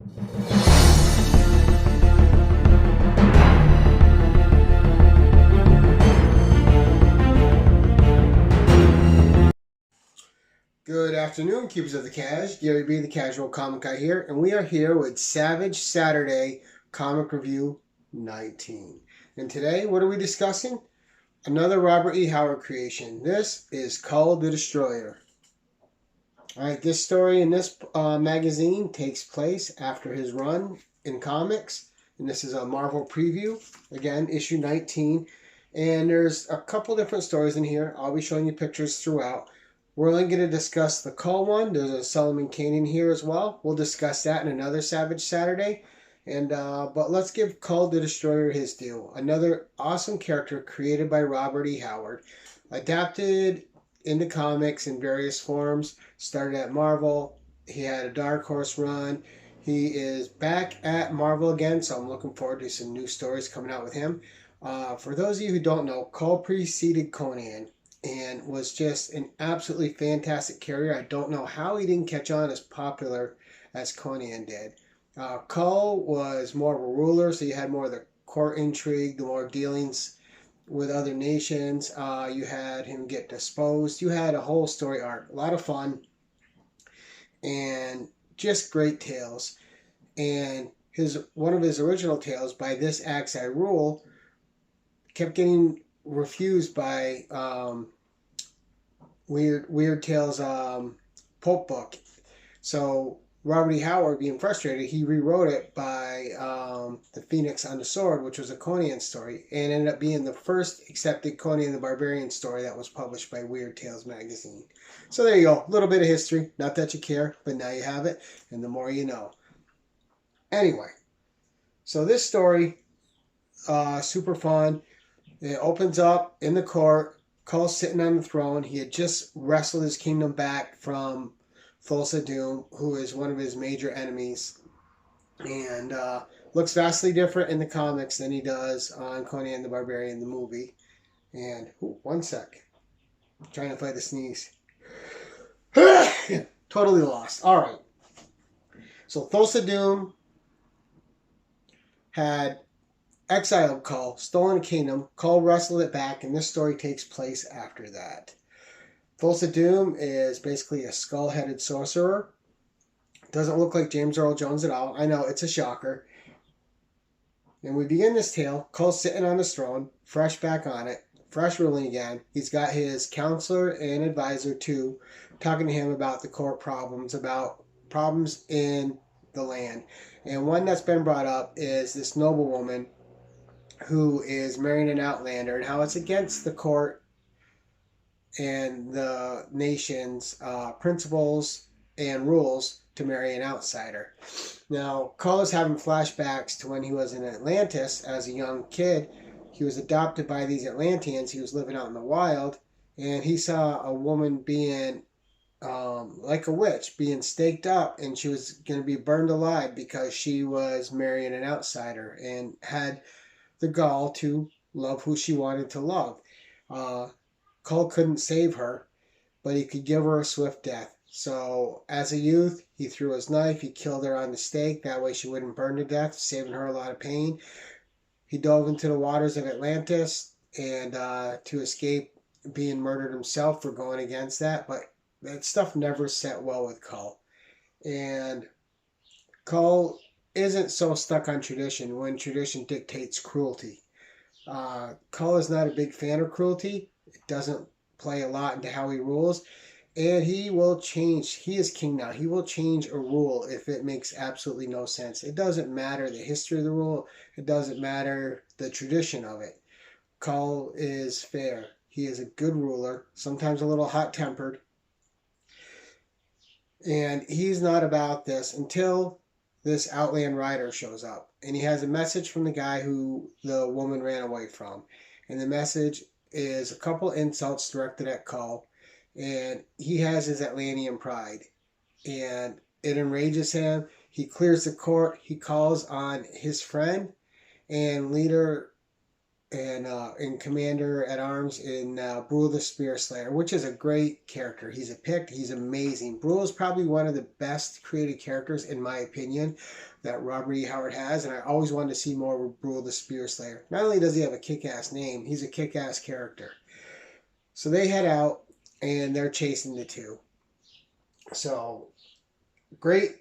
Good afternoon, keepers of the cash. Gary B, the Casual Comic Guy here, and we are here with Savage Saturday Comic Review 19. And today, what are we discussing? Another Robert E. Howard creation. This is Kull the Destroyer. Alright, this story in this magazine takes place after his run in comics, and this is a Marvel preview. Again, issue 19. And there's a couple different stories in here. I'll be showing you pictures throughout. We're only going to discuss the Kull one. There's a Solomon Kane in here as well. We'll discuss that in another Savage Saturday. But let's give Kull the Destroyer his due. Another awesome character created by Robert E. Howard. Adapted into comics in various forms. Started at Marvel. He had a Dark Horse run. He is back at Marvel again, so I'm looking forward to some new stories coming out with him. For those of you who don't know, Kull preceded Conan and was just an absolutely fantastic carrier. I don't know how he didn't catch on as popular as Conan did. Kull was more of a ruler, so you had more of the court intrigue, the more dealings with other nations. You had him get disposed. You had a whole story arc. A lot of fun and just great tales. And one of his original tales, By This Axe I Rule, kept getting refused by Weird Tales Pulp book. So Robert E. Howard, being frustrated, he rewrote it by The Phoenix on the Sword, which was a Conan story, and ended up being the first accepted Conan the Barbarian story that was published by Weird Tales magazine. So there you go, a little bit of history. Not that you care, but now you have it, and the more you know. Anyway, so this story, super fun. It opens up in the court. Kull's sitting on the throne. He had just wrestled his kingdom back from Thulsa Doom, who is one of his major enemies. And looks vastly different in the comics than he does on Conan the Barbarian, the movie. And, one sec. I'm trying to fight the sneeze. Totally lost. Alright. So Thulsa Doom had exiled Kull, stolen a kingdom. Kull wrestled it back, and this story takes place after that. Thulsa Doom is basically a skull-headed sorcerer. Doesn't look like James Earl Jones at all. I know, it's a shocker. And we begin this tale. Kull's sitting on his throne, fresh back on it, fresh ruling again. He's got his counselor and advisor, too, talking to him about the court problems, about problems in the land. And one that's been brought up is this noblewoman who is marrying an outlander, and how it's against the court and the nation's principles and rules to marry an outsider. Now, Kull is having flashbacks to when he was in Atlantis as a young kid. He was adopted by these Atlanteans. He was living out in the wild, and he saw a woman being like a witch, being staked up, and she was going to be burned alive because she was marrying an outsider and had the gall to love who she wanted to love. Kull couldn't save her, but he could give her a swift death. So as a youth, he threw his knife, he killed her on the stake, that way she wouldn't burn to death, saving her a lot of pain. He dove into the waters of Atlantis and to escape being murdered himself for going against that, but that stuff never set well with Kull. And Kull isn't so stuck on tradition when tradition dictates cruelty. Kull is not a big fan of cruelty. It doesn't play a lot into how he rules. And he will change. He is king now. He will change a rule if it makes absolutely no sense. It doesn't matter the history of the rule. It doesn't matter the tradition of it. Kull is fair. He is a good ruler, sometimes a little hot-tempered. And he's not about this until this outland rider shows up. And he has a message from the guy who the woman ran away from. And the message is a couple insults directed at Kull. And he has his Atlantean pride. And it enrages him. He clears the court. He calls on his friend and leader, and Commander at Arms in Kull the Spearslayer, which is a great character. He's a pick. He's amazing. Kull is probably one of the best created characters, in my opinion, that Robert E. Howard has, and I always wanted to see more of Kull the Spearslayer. Not only does he have a kick-ass name, he's a kick-ass character. So they head out, and they're chasing the two. So, great.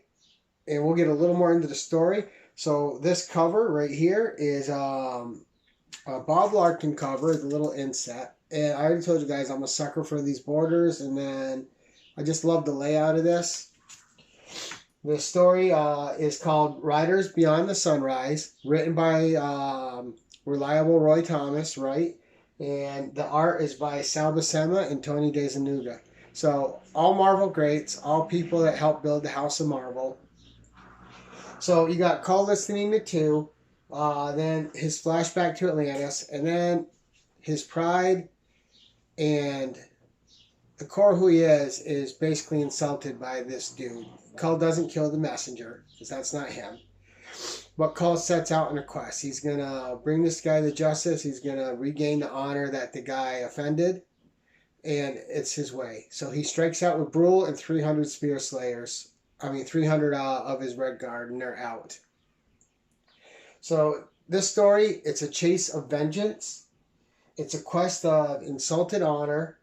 And we'll get a little more into the story. So this cover right here is a Bob Larkin cover, the little inset. And I already told you guys I'm a sucker for these borders, and then I just love the layout of this. The story is called Riders Beyond the Sunrise, written by reliable Roy Thomas, right? And the art is by Sal Buscema and Tony DeZanuga. So all Marvel greats, all people that helped build the House of Marvel. So you got Kull listening to 2, then his flashback to Atlantis, and then his pride and the core who he is basically insulted by this dude. Kull doesn't kill the messenger, because that's not him. But Kull sets out on a quest. He's going to bring this guy to justice. He's going to regain the honor that the guy offended. And it's his way. So he strikes out with Kull and 300 Spear Slayers. 300 of his Red Guard, and they're out. So this story, it's a chase of vengeance. It's a quest of insulted honor,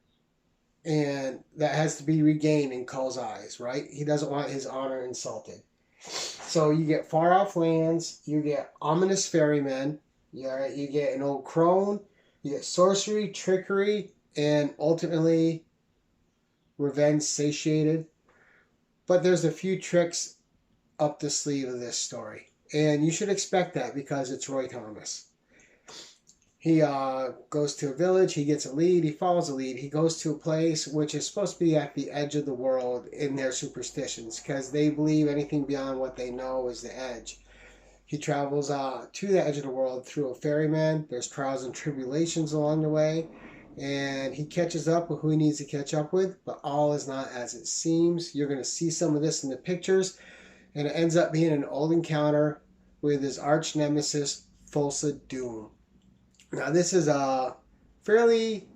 and that has to be regained in Kull's eyes, right? He doesn't want his honor insulted. So you get far off lands, you get ominous ferrymen, you get an old crone, you get sorcery, trickery, and ultimately revenge satiated. But there's a few tricks up the sleeve of this story. And you should expect that because it's Roy Thomas. He goes to a village, he gets a lead, he follows a lead. He goes to a place which is supposed to be at the edge of the world in their superstitions, because they believe anything beyond what they know is the edge. He travels to the edge of the world through a ferryman. There's trials and tribulations along the way. And he catches up with who he needs to catch up with, but all is not as it seems. You're going to see some of this in the pictures, and it ends up being an old encounter with his arch nemesis, Thulsa Doom. Now, this is a fairly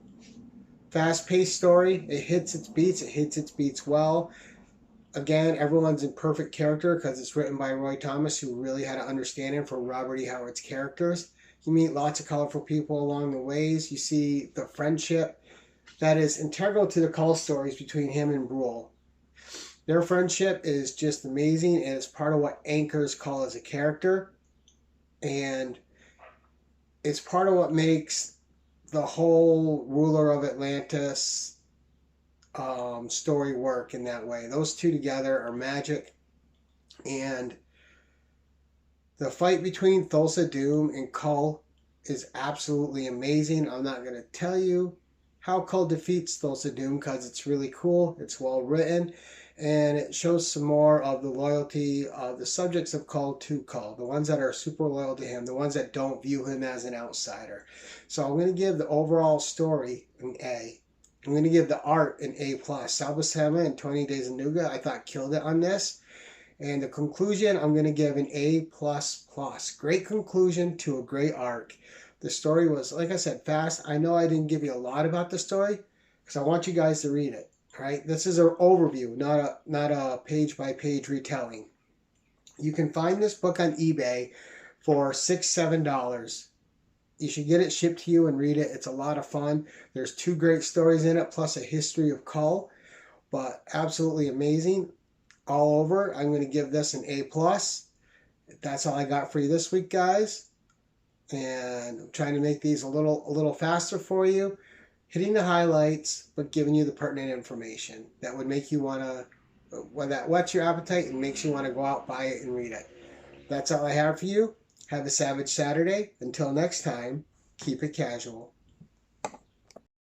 fast-paced story. It hits its beats well. Again, everyone's in perfect character because it's written by Roy Thomas, who really had an understanding for Robert E. Howard's characters. You meet lots of colorful people along the ways. You see the friendship that is integral to the Kull stories between him and Kull. Their friendship is just amazing, and it's part of what anchors Kull as a character. And it's part of what makes the whole Ruler of Atlantis story work in that way. Those two together are magic. And the fight between Thulsa Doom and Kull is absolutely amazing. I'm not going to tell you how Kull defeats Thulsa Doom because it's really cool. It's well written. And it shows some more of the loyalty of the subjects of Kull to Kull. The ones that are super loyal to him. The ones that don't view him as an outsider. So I'm going to give the overall story an A. I'm going to give the art an A+. Sal Buscema and Tony DeZanuga, I thought, killed it on this. And the conclusion, I'm going to give an A++. Great conclusion to a great arc. The story was, like I said, fast. I know I didn't give you a lot about the story because I want you guys to read it. Right? This is an overview, not a page-by-page retelling. You can find this book on eBay for $6, $7. You should get it shipped to you and read it. It's a lot of fun. There's 2 great stories in it, plus a history of Kull. But absolutely amazing. All over. I'm going to give this an A+. That's all I got for you this week, guys. And I'm trying to make these a little faster for you. Hitting the highlights, but giving you the pertinent information that would make you want to, well, that whets your appetite and makes you want to go out, buy it, and read it. That's all I have for you. Have a savage Saturday. Until next time, keep it casual.